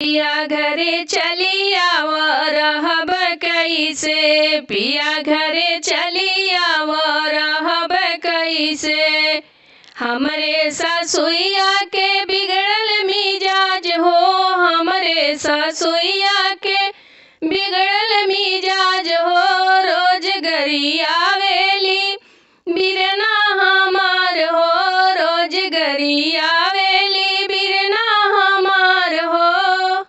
पिया घरे चली आव रहब कैसे, पिया घरे चली आव रहब कैसे। हमरे ससुइया के बिगड़ल मिजाज हो, हमरे ससुइया के बिगड़ल मिजाज हो। रोज गरियावेली बिरना हमार हो, रोज गरियावेली बिरना हमार हो।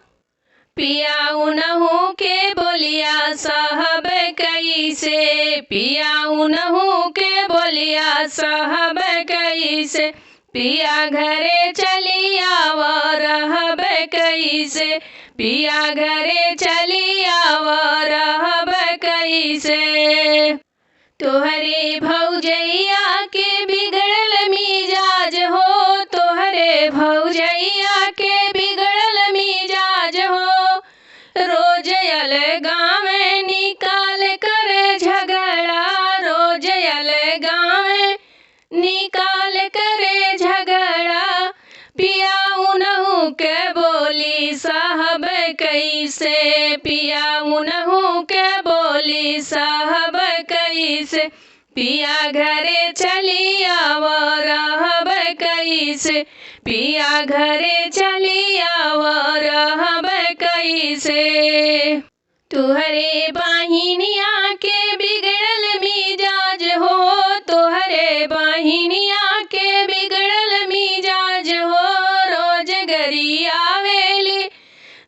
पिया उनहु के बोलिया साहब कैसे, पिया उनहु के बोलिया साहब कैसे। पिया घरे चली आव रहब कैसे, पिया घरे चली आव रहब कैसे। तोहरे भौजैया के बिगड़ल मिजाज हो, तोहरे भौजैया के बिगड़ल मिजाज हो। रोज अलगाव में निकाल कर झगड़ा, रोज अलगाव में निकाल कर झगड़ा। पिया उनहु के बोली साहब कैसे, पिया उनहु के बोली साहब कैसे। पिया घरे चली आव रहब कैसे, पिया घरे चली आव रहब कैसे। तुहरे बहिनिया के बिगड़ल मिजाज हो, तुहरे बहिनिया के बिगड़ल मिजाज हो। रोज गरियावेली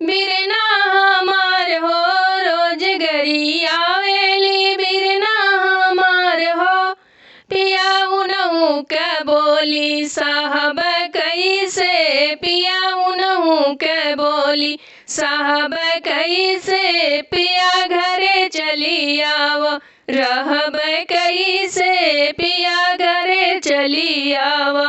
बिरना हमार हो, रोज गरियावेली बिरना हमार हो। पिया उनहु के बोली साहब कैसे, पिया उनहु के बोली साहब कैसे। पिया घरे चली आव रहब कैसे, पिया घरे चली आव।